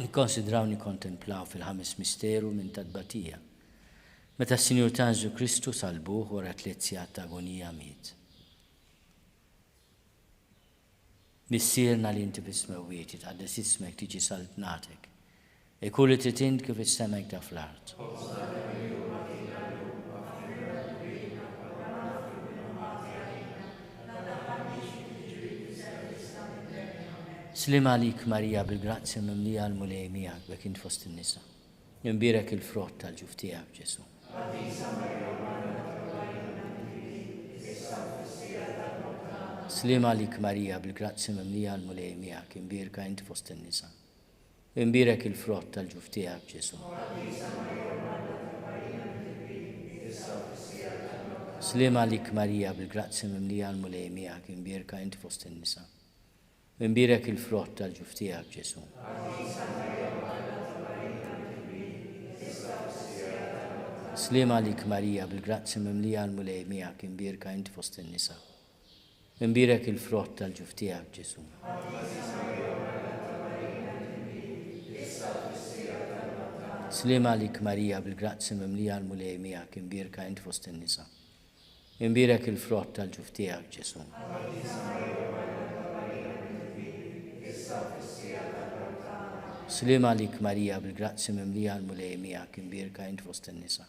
Nikkonsidraw nikkontemplaw fil-ħames misteru minn tadbatija. Meta s-Sinjur Tanżu Kristu salbuh wara 3 sigħat ta' agonija miet. Missierna li inti fis-smewwiet jitqaddes ismek tiġi saltnatek. Kulli trid kif is-semek ta' fl-art. Slima lik Marija bil-grazzi mimlija l-mulej miegħek bekk int fost in-nisa. Imbirek il-frott tal-ġuf tiegħek Ġesu. Slima lik Marija bil-grazzi mimlija l-mulej miegħek. Imbirka inti fost in-nisa. Imbirek il-frott tal-ġuf tiegħek Ġesu. Slima lik Marija bil-grazzi mimlija l-mulej miegħek. Imbirka inti fost in-nisa. Imbirek il-frott tal-ġuf tiegħek Ġesu. Slima lik Marija bil-grazzi mimlija l-mulej miegħek. Imbirka inti fost in-nisa. Imbirek il-frott tal-ġuf tiegħek Ġesu. Slima lik Marija bil-grazzi mimlija l-mulej miegħek. Imbirka inti fost in-nisa. Imbirek il-frott tal-ġuf tiegħek Ġesu. Slima lik Marija bil-grazzi mimlija l-mulej miegħek. Imbirka inti fost in-nisa.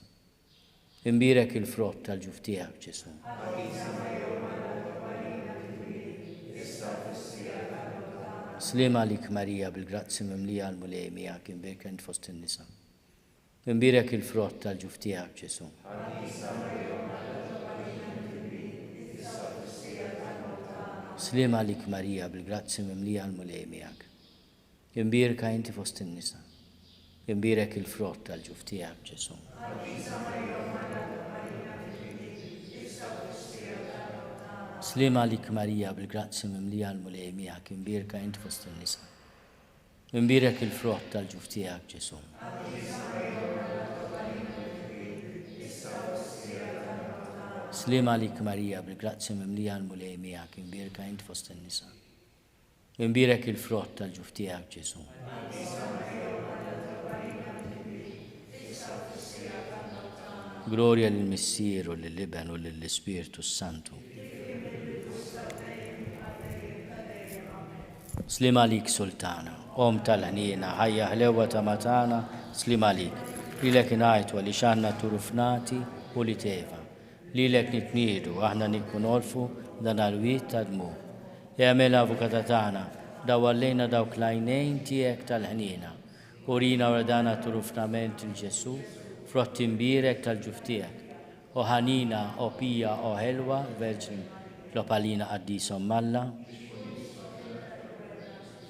Imbirek il-frott tal-ġuf tiegħek Ġesu. Slima lik Marija bil-grazzi mimlija l-mulej miegħek. Imbirka inti fost in-nisa. Imbirek il-frott tal-ġuf tiegħek Ġesu. Slima lik Marija bil-grazzi mimlija l-mulej miegħek. Imbirka inti fost in-nisa. Imbirek il-frott tal-ġuf tiegħek Ġesu. Slima lik Marija bil-grazzi mimlija l-mulej miegħek. Imbirka inti fost in-nisa. Imbirek il-frott tal-ġuf tiegħek Ġesu. Slima lik Marija bil-grazzi mimlija l-mulej miegħek. Imbirka inti fost in-nisa. Imbirek il-frott tal-ġuf tiegħek Ġesu. Gloria lill-Missier u lill-Iben u lill-Ispiritu Santu. Slima lik Sultana, Om tal-ħnina, ħajja ħlewa ta' matana, slima lik. Lilek ngħid li x'għandna turufnati u li teva. Lilek nitniedu aħna nikkunolfu dan għal-wiet ta' dmugħ. Jagħmel avukata tagħna, dawallejna dawk l-għajnejn tiegħek tal-ħnina. Urina wradana turufnament il-Ġesu, frott imbirek tal-ġuf tiegħek. O ħanina, o pija, o ħelwa, verġin, lopalina qaddisom Malla.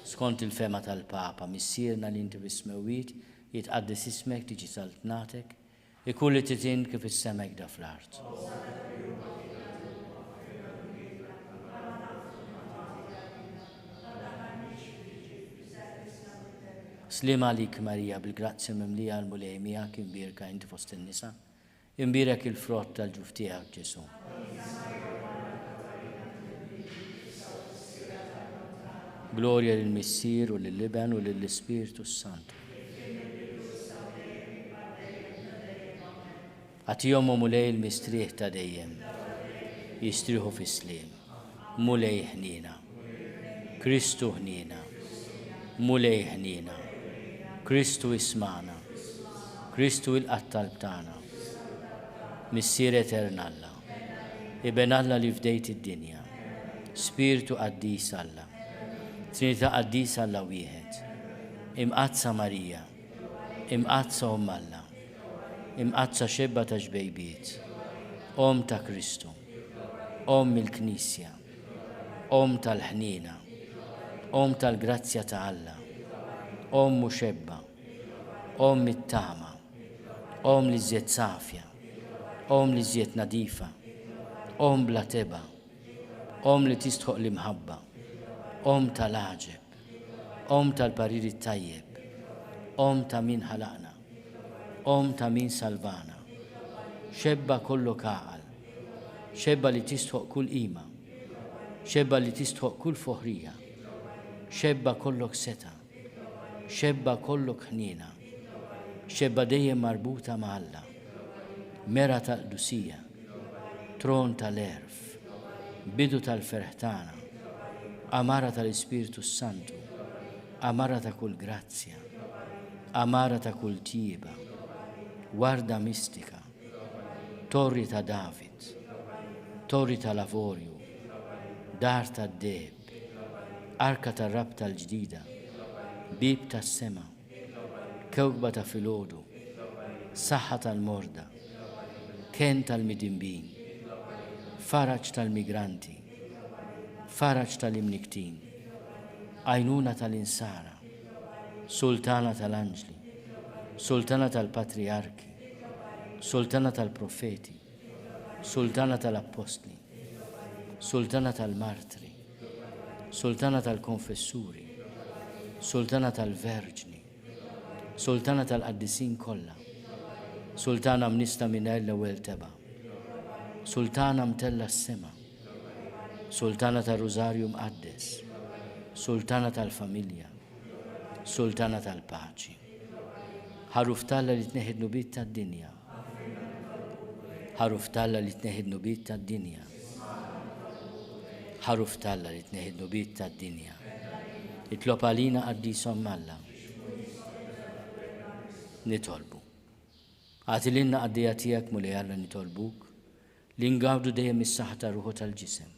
Skont il-fema tal-Papa, missierna li inti fis-smewwiet jitqaddes ismek tiġi saltnatek, ikulli titin kif is-semek da fl-art. Slima lik Marija bil-grazzi mimlija l-mulej miegħek. Imbirka inti fost in-nisa. Imbirek il-frott tal-ġuf tiegħek Ġesu. Gloria lill-Missier u lill-Iben u lill-Ispiritu Santu. Għatihom mulej il-mistrieħ ta' dejjem. Jistrieħu fis-sliem. Mulej ħnina. Kristu ħnina. Mulej ħnina. Kristu ismana. Kristu il-qattal btana. Missier eterna Alla. Iben Alla li fdejt id-dinja. Spiritu qaddis Alla. Trinità qaddisa Alla wieħed. Imqazza Marija. Imqazza Alla. Imqazza xebba ta' ġbejbiet. Om ta' Kristu. Om il-Knisja. Om tal-ħnina. Om tal-grazzja ta' Alla. Om muxebba. Om mit-tama. Om li żjed safja. Om li żjed nadifa. Om bla teba. Om li tistħoq l-imħabba. Om tal-aġeb. Om tal-pariri tajjeb. Om ta' min ħalaqna. Om ta' min salvana. Xebba kollu kaqal. Xebba li tistħoq kull ima. Xebba li tistħoq kull foħrija. Xebba kollok seta. Xebba kollok ħnina. Xebba dejjem marbuta ma' Alla. Mera tal-qdusija. Tron tal-erf. Bidu tal-ferħtana. Amara tal-Ispiritu Santu. Amara ta' kull grazzja. Amara ta' kull tieba. Warda mistika. Torri ta' David. Torri ta' Lavorju. Dar ta' Deb. Arka ta' Rab tal-ġdida. Bib ta' sema. Kewkba ta' filodu. Saħħa tal-morda. Ken tal-midimbin. Faraġ tal-migranti. Faraġ tal-imniktin. Għajnuna tal-insara. Sultana tal-anġli. Sultana tal-patriarki. Sultana tal-profeti. Sultana tal-apostli. Sultana tal-martri. Sultana tal-konfessuri. Sultana tal-verġni. Sultana tal-qaddisin kollha. Sultana mnista minn l-ewwel teba. Sultana mtella s-sema. Sultana tal-Rużarju mqaddes. Sultana tal-familja. Sultana tal-paċi. Ħaruf Talla li tneħid nubit tad-dinja. Ħaruf Talla li tneħid nubit tad-dinja. Ħaruf Talla li tneħid nubit tad-dinja. Itlob għalina qaddisom Alla. Nitolbu. Għatilinna għaddija tiegħek mulej Alla nitolbuk li ngawdu dejjem is-saħħa tar-ruħu tal-ġisem.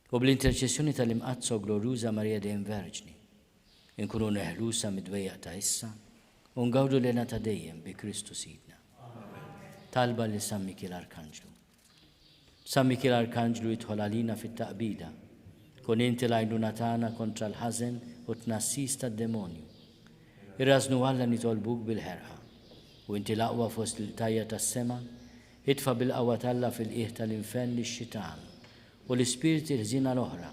U bl-interċessjoni tal-imqazza u glorjuża Marija dejjem Verġni, inkunu neħlusa mid-dwejjaq ta' issa u ngawdu lena ta' dejjem bi Kristu Sidna. Talba li San Mikil Arkanġlu. San Mikil Arkanġlu jidħol għalina fit-taqbida, kun inti l-għajnuna tagħna kontra l-ħażen u tnassis tad-demonju. Irrażnu Alla nitolbuk bil-ħerqa u inti l-aqwa fost il-tajja tas-sema, idfa' bil-qawwa Talla fil-qiegħ tal-infern lix-xitan u l-ispiriti l-ħżina l-oħra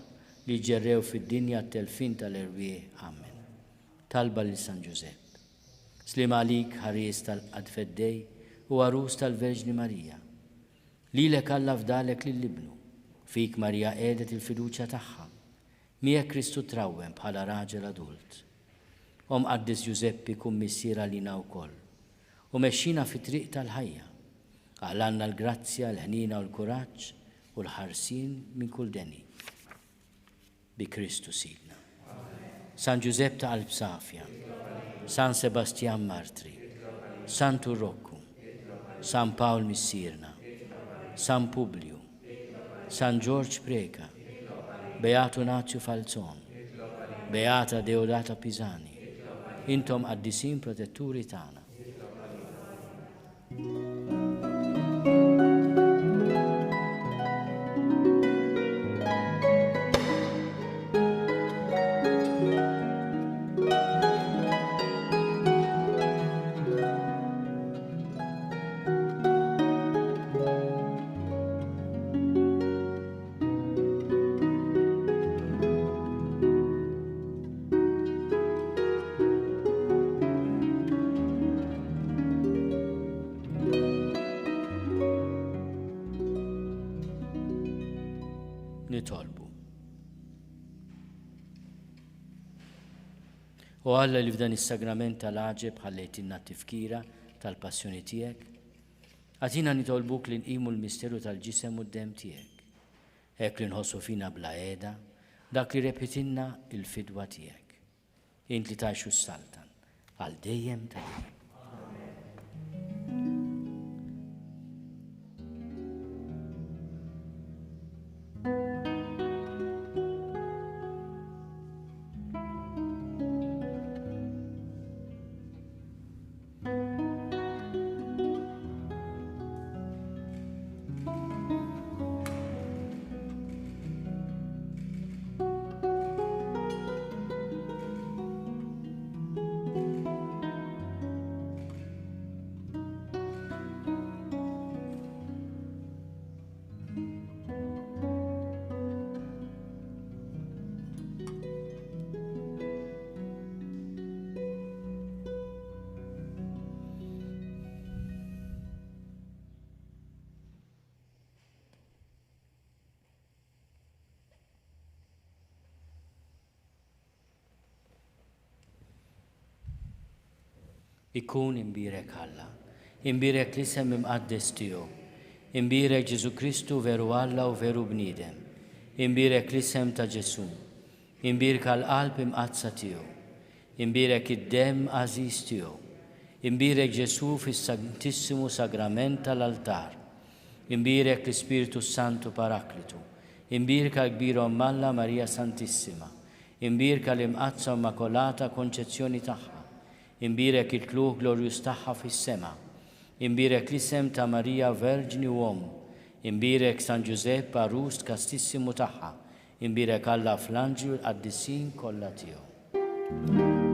li ġerrew fid-dinja t-telfin tal-erbieħ. Amen. Talba li San Ġusepp. Slim għalik ħaries tal-qadfeddej u għarus tal-Verġni Marija. Lilek Alla fdalek lill-ibnu. Fik Marija qiegħdet il-fiduċja tagħha. Miegħek Kristu trawwem bħala raġel adult. Om qaddis Ġuseppi kun missiera lina wkoll. U mexxina fit-triq tal-ħajja. Għalanna l-grazzja, l-ħnina u l-kuraġġ u l-ħarsin minn kull deni. Bi Kristu Sidna. San Ġusepp ta' qalb safja. San Sebastian Martri. San Turrokku. San Pawl Missirna. San Publiu. San George Preka. Beato Nazio Falzon. Beata Deodata Pisani. Intom qaddisin protetturi tagħna. Nitolbu. U Alla li f'dan is-sagrament tal-aġeb ħallejtinna t-tifkira tal-passjoni tiegħek, għatina nitolbuk li nqimu l-misteru tal-ġisem u d-dem tiegħek. Hekk li nħossu fina bla qiegħda, dak li repetinna il-fidwa tiegħek. Int li tgħixu s-saltan għal dejjem tal-dejjem. ikun imbirek Alla. Imbirek l-isem imqaddes tiegħu. Imbirek Ġesu Kristu veru Alla u veru bniedem. Imbirek l-isem ta' Ġesu. Imbirek għal-qalb imqazza tiegħu. Imbirek id-dem għażiż tiegħu. Imbirek Ġesu fis-Santissimu Sagrament tal-altar. Imbirek l-Ispiritu Santu Paraklitu. Imbirek għal-Kbira Alla Marija Santissima. Imbirek għal-imqazza Immakolata Konċezzjoni tagħha. Imbirek il-kluħ glorjus tagħha fis-sema. Imbirek l-isem ta' Marija Verġni uomu. Imbirek San Giuseppe Arust Kastissimu tagħha. Imbirek Alla fl-anġlu l-qaddisin kollha tiegħu.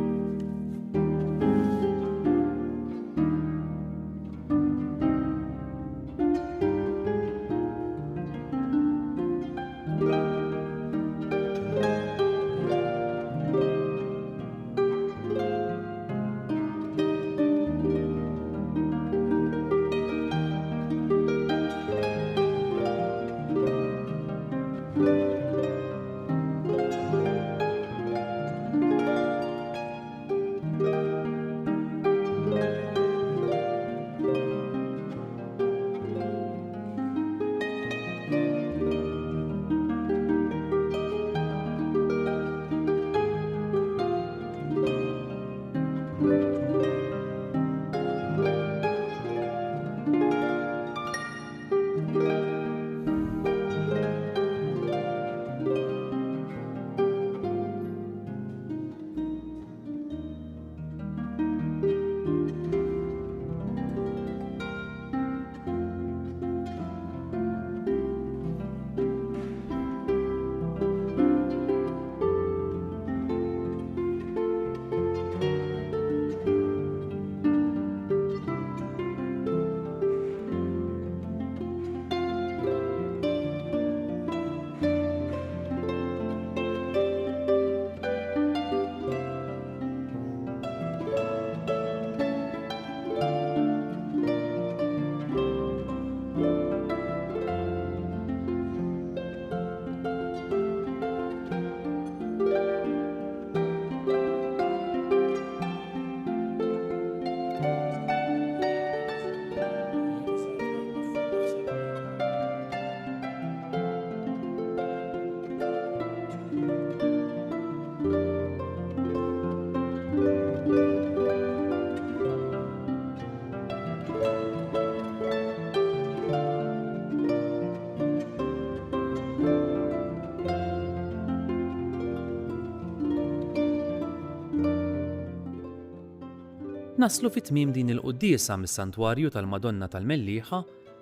Naslu fit-tmiem din il-quddiesa mis-Santwarju tal-Madonna tal-Mellieħa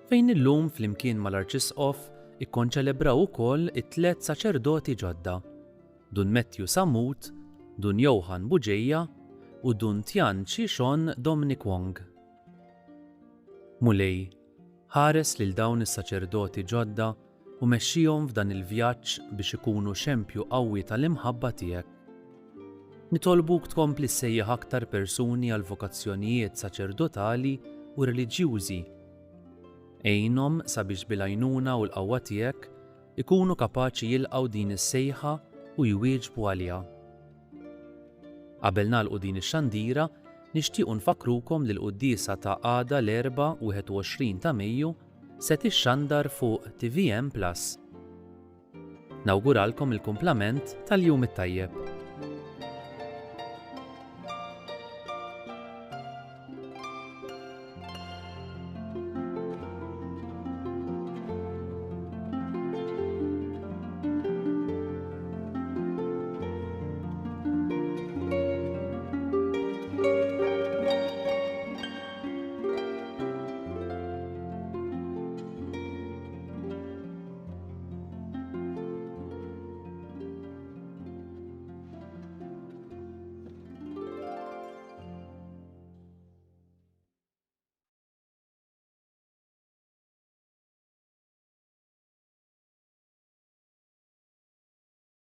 fejn illum flimkien mal-Arċisqof ikkonċelebraw ukoll it-tliet saċerdoti ġodda, Dun Matthew Samut, Dun Johann Buġejja u Dun Tian Xixon Dominic Wong. Mulej, ħares lil dawn is-saċerdoti ġodda u mexxihom f'dan il-vjaġġ biex ikunu xempju qawwi tal-imħabba tiegħek. Nitolbuk tkompli ssejjaħ aktar persuni għal vokazzjonijiet saċerdotali u reliġjużi. Għejnhom sabiex bil-għajnuna u l-qawwa tiegħek ikunu kapaċi jilqgħu din is-sejħa u jwieġbu għaliha. Qabel nagħlqu din ix-xandira, nixtiequ nfakrukom li l-quddiesa ta' għada l-Erbgħa 21 ta' Mejju se tixxandar fuq TVM Plus. Nawguralkom il-kumplament tal-jum it-tajjeb.